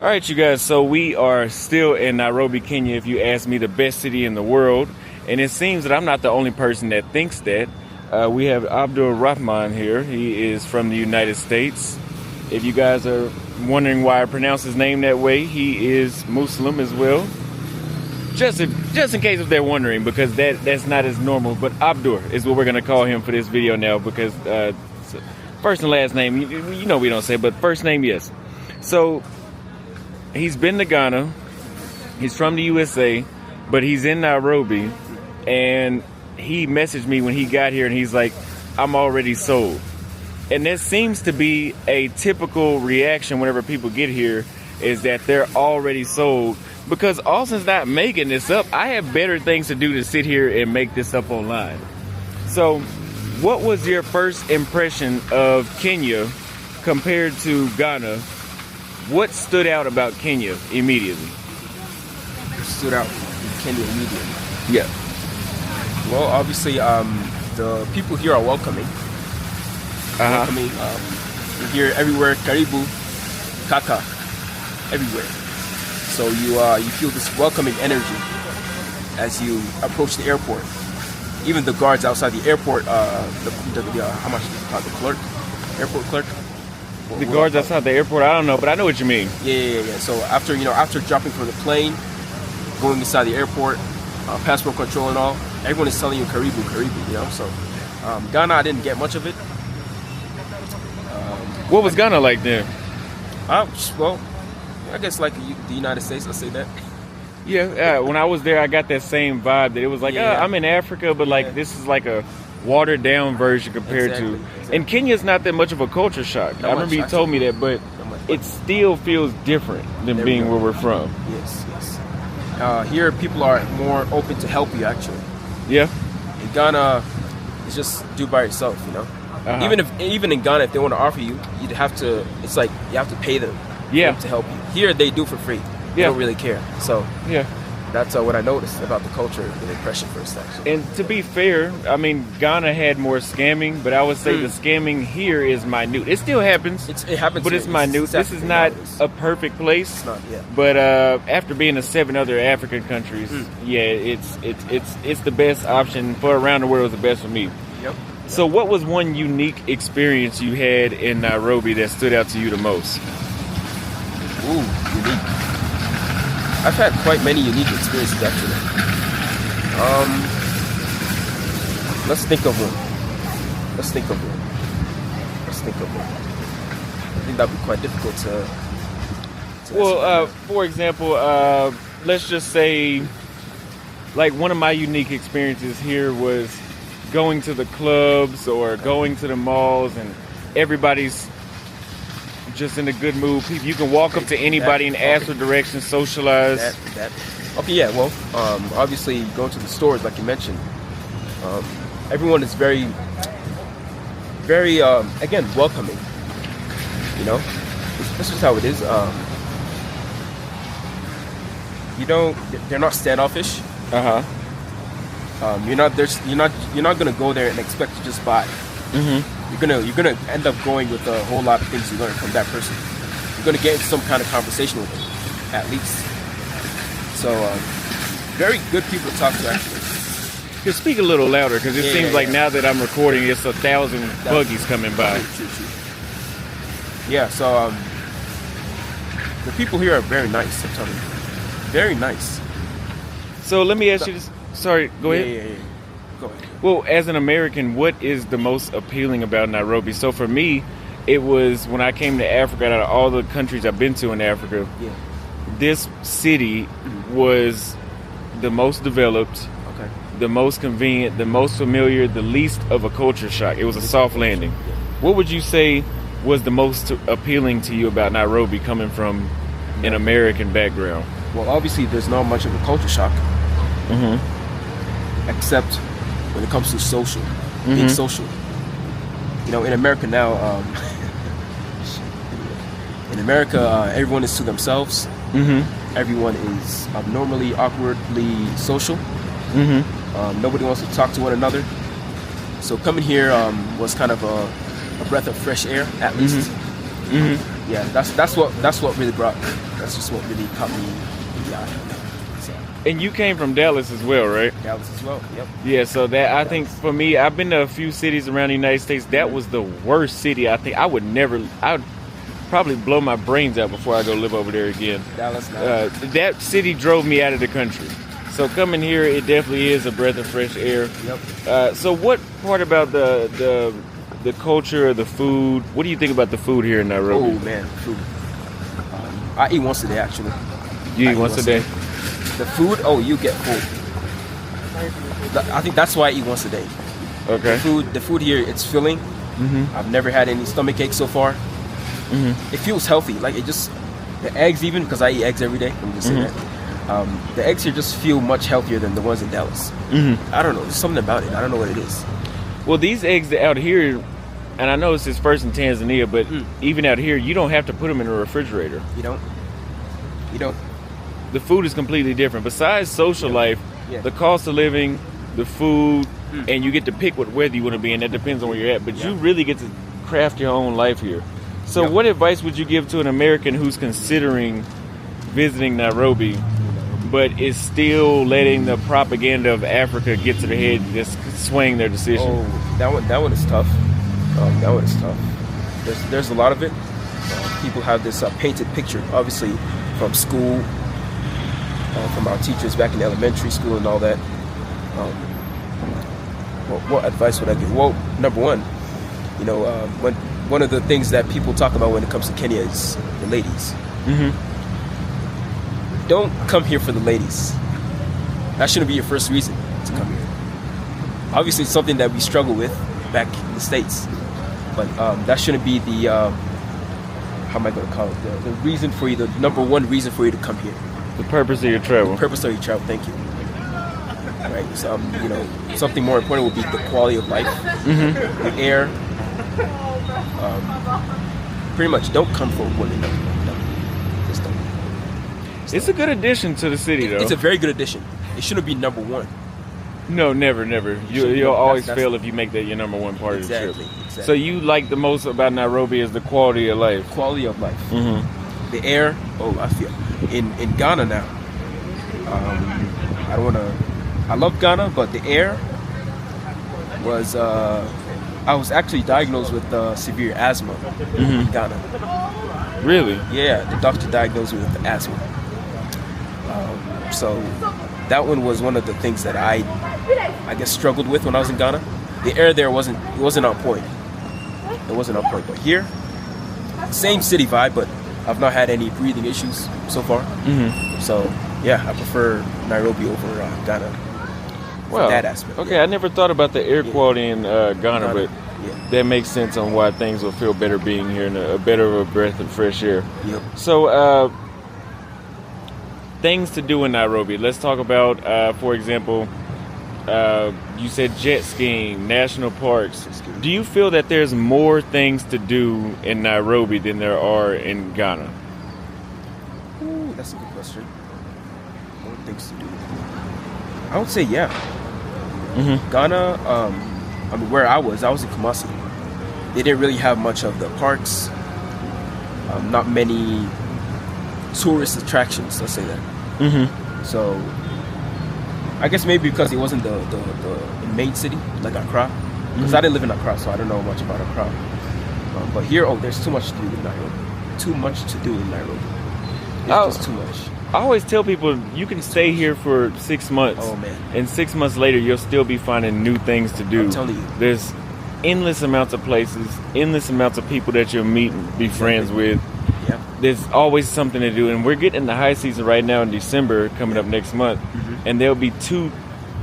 All right, you guys, so we are still in Nairobi, Kenya. If you ask me, the best city in the world. And it seems that I'm not the only person that thinks that. We have Abdul Rahman here. He is from the United States. If you guys are wondering why I pronounce his name that way, he is Muslim as well. Just in case if they're wondering, because that's not as normal. But Abdul is what we're going to call him for this video now, because first and last name, you know we don't say, but first name, yes. So he's been to Ghana. He's from the USA, but he's in Nairobi. And he messaged me when he got here, and he's like, I'm already sold. And that seems to be a typical reaction whenever people get here, is that they're already sold. Because Austin's not making this up. I have better things to do to sit here and make this up online. So what was your first impression of Kenya compared to Ghana? What stood out about Kenya immediately? Stood out in Kenya immediately? Yeah. Well, obviously, the people here are welcoming. Welcoming. You hear everywhere, Karibu, Kaka, everywhere. So you feel this welcoming energy as you approach the airport. Even the guards outside the airport, how much is it called? The clerk, airport clerk. The guards outside the airport, I don't know, but I know what you mean. Yeah. So after dropping from the plane, going inside the airport, passport control and all, everyone is telling you Karibu, you know. So Ghana, I didn't get much of it. What was Ghana like then? Well, I guess like the United States, let's say that. Yeah, when I was there, I got that same vibe that it was like, I'm in Africa, but like this is like a watered down version compared to. And Kenya's not that much of a culture shock. I remember you told me that, but it still feels different than being where we're from. Yes. Here, people are more open to help you, actually. Yeah. In Ghana, it's just do by yourself, you know. Even in Ghana, if they want to offer you, you'd have to. It's like you have to pay them. Yeah. To help you. Here, they do for free. They don't really care. So yeah, that's what I noticed about the culture, the impression first, actually. And to be fair, I mean, Ghana had more scamming, but I would say the scamming here is minute. It still happens. It happens, but it's minute. This is not a perfect place. It's not, yeah. But after being to 7 other African countries, it's the best option for around the world. Is the best for me. Yep. So, what was one unique experience you had in Nairobi that stood out to you the most? Ooh, unique. I've had quite many unique experiences, actually. Let's think of one. I think that'd be quite difficult to well, for example, let's just say, like, one of my unique experiences here was going to the clubs or going to the malls, and everybody's just in a good mood. You can walk up to anybody and ask for directions, socialize. Okay, yeah. Well, obviously, go to the stores, like you mentioned. Everyone is very, very, again, welcoming. You know, this is how it is. They're not standoffish. You're not gonna go there and expect to just buy. You're gonna end up going with a whole lot of things you learn from that person. You're gonna get into some kind of conversation with them, at least. So, very good people to talk to, actually. You speak a little louder, because it seems like now that I'm recording, it's 1,000 buggies coming by. True. Yeah. So, the people here are very nice. I'm telling you, very nice. So let me ask you this. Sorry, go ahead. Yeah. Go ahead. Well, as an American, what is the most appealing about Nairobi? So for me, it was when I came to Africa, out of all the countries I've been to in Africa, this city was the most developed, the most convenient, the most familiar, the least of a culture shock. It was a soft landing. What would you say was the most appealing to you about Nairobi coming from an American background? Well, obviously, there's not much of a culture shock. Except when it comes to social, being social. You know, in America now, everyone is to themselves. Everyone is abnormally, awkwardly social. Nobody wants to talk to one another. So coming here was kind of a breath of fresh air, at least. yeah, that's what really brought me. That's just what really caught me in the eye. So, And you came from Dallas as well, right? Dallas as well. Yep. Yeah, so that I think for me, I've been to a few cities around the United States. That was the worst city. I think I would probably blow my brains out before I go live over there again. Dallas. That city drove me out of the country. So coming here, it definitely is a breath of fresh air. Yep. So what part about the culture, the food? What do you think about the food here in Nairobi? Oh man, food. I eat once a day actually. You eat once a day? The food, you get full. I think that's why I eat once a day. Okay. The food here, it's filling. Mm-hmm. I've never had any stomach ache so far. Mm-hmm. It feels healthy. Like the eggs even, because I eat eggs every day. Let me just say that. The eggs here just feel much healthier than the ones in Dallas. Mm-hmm. I don't know. There's something about it. I don't know what it is. Well, these eggs out here, and I know this is first in Tanzania, but even out here, you don't have to put them in a refrigerator. You don't. The food is completely different. Besides social life, the cost of living, the food, and you get to pick what weather you want to be in. That depends on where you're at. But you really get to craft your own life here. So what advice would you give to an American who's considering visiting Nairobi, but is still letting the propaganda of Africa get to their head and just swaying their decision? Oh, that one is tough. That one is tough. There's a lot of it. People have this painted picture, obviously, from school, from our teachers back in elementary school and all that. What advice would I give? Well, number one, one of the things that people talk about when it comes to Kenya is the ladies. Mm-hmm. Don't come here for the ladies. That shouldn't be your first reason to come here. Obviously, it's something that we struggle with back in the States, but that shouldn't be the how am I going to call it? The reason for you, the number one reason for you to come here. The purpose of your travel. The purpose of your travel. Thank you. Right. So, something more important would be the quality of life, the air. Pretty much, don't come for women. No. Just don't. It's a good addition to the city, though. It's a very good addition. It shouldn't be number one. No, never. You'll always fail if you make that your number one part of the trip. Exactly. So you like the most about Nairobi is the quality of life. Quality of life. Mm-hmm. The air. I feel in Ghana now. I love Ghana, but the air was. I was actually diagnosed with severe asthma in Ghana. Really? Yeah, the doctor diagnosed me with asthma. So that one was one of the things that I guess struggled with when I was in Ghana. The air there wasn't on point. It wasn't on point. But here, same city vibe, but I've not had any breathing issues so far. Mm-hmm. So yeah, I prefer Nairobi over Ghana. Well, that aspect. Okay, I never thought about the air quality in Ghana, but that makes sense on why things will feel better being here and a better of a breath of fresh air. Yep. So, things to do in Nairobi. Let's talk about, for example, you said jet skiing, national parks. Do you feel that there's more things to do in Nairobi than there are in Ghana? Ooh, that's a good question. More things to do. I would say yeah. Mm-hmm. Ghana, where I was in Kumasi. They didn't really have much of the parks. Not many tourist attractions, let's say that. Mm-hmm. So, I guess maybe because it wasn't the main city, like Accra. Because I didn't live in Accra, so I don't know much about Accra. But here, there's too much to do in Nairobi. Too much to do in Nairobi. It's just too much. I always tell people you can stay here for 6 months. Oh, man. And 6 months later, you'll still be finding new things to do. I'm telling you. There's endless amounts of places, endless amounts of people that you'll meet and be friends with. Yep. There's always something to do. And we're getting in the high season right now in December, coming up next month. Mm-hmm. And there'll be 2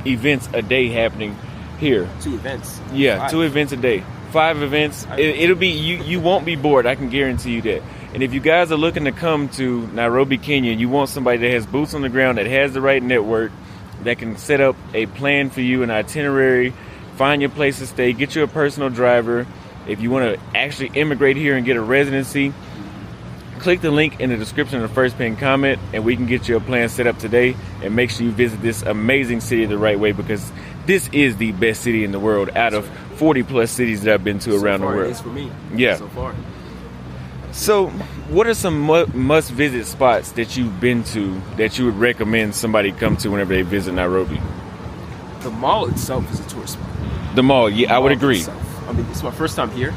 events a day happening here. 2 events? Yeah, 5. 2 events a day. 5 events. It'll be, you won't be bored. I can guarantee you that. And if you guys are looking to come to Nairobi, Kenya, and you want somebody that has boots on the ground, that has the right network, that can set up a plan for you, an itinerary, find your place to stay, get you a personal driver. If you want to actually immigrate here and get a residency, click the link in the description of the first pinned comment, and we can get you a plan set up today. And make sure you visit this amazing city the right way, because this is the best city in the world out of 40 plus cities that I've been to around the world. It is for me. Yeah. So far. So, what are some must-visit spots that you've been to that you would recommend somebody come to whenever they visit Nairobi? The mall itself is a tourist spot. The mall, yeah, I would agree. Itself. I mean, it's my first time here.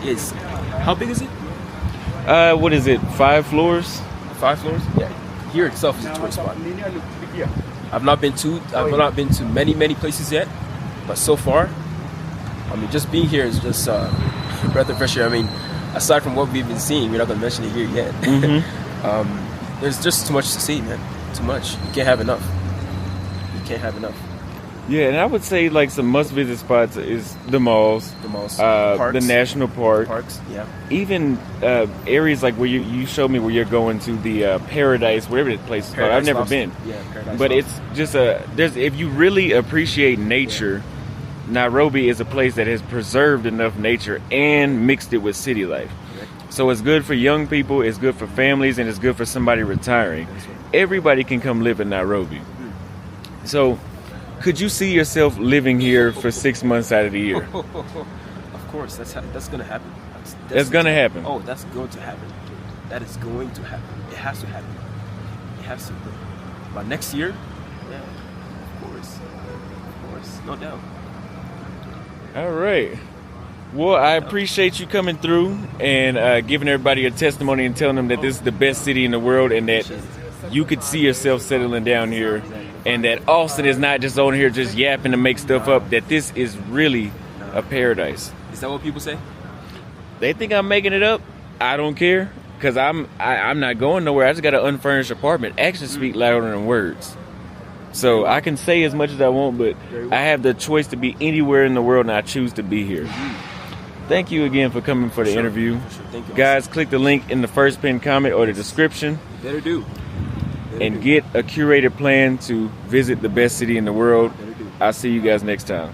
It's how big is it? What is it? 5 floors? 5 floors? Yeah. Here itself is a tourist spot. I've not been to many places yet, but so far, I mean, just being here is just breath of fresh air. I mean, aside from what we've been seeing, we're not gonna mention it here yet. Mm-hmm. There's just too much to see, man. Too much. You can't have enough. You can't have enough. Yeah, and I would say like some must-visit spots is the malls, Parks. the national Parks, yeah. even areas like where you showed me where you're going to the Paradise, whatever the place is called. I've never Lobster. been, Yeah, Paradise but Lobster. it's just if you really appreciate nature, Nairobi is a place that has preserved enough nature and mixed it with city life. Correct. So it's good for young people, it's good for families, and it's good for somebody retiring. That's right. Everybody can come live in Nairobi. So, could you see yourself living here for 6 months out of the year? Of course, that's gonna happen. That's gonna happen. Oh, that's going to happen. That is going to happen. It has to happen. It has to. By next year, yeah, of course, no doubt. All right. Well, I appreciate you coming through and giving everybody a testimony and telling them that this is the best city in the world and that you could see yourself settling down here and that Austin is not just on here just yapping to make stuff up, that this is really a paradise. Is that what people say? They think I'm making it up. I don't care because I'm not going nowhere. I just got an unfurnished apartment. Actions speak louder than words. So I can say as much as I want, but I have the choice to be anywhere in the world and I choose to be here. Thank you again for coming for the interview. Thank you. Guys, click the link in the first pinned comment or the description Better do. and get a curated plan to visit the best city in the world. I'll see you guys next time.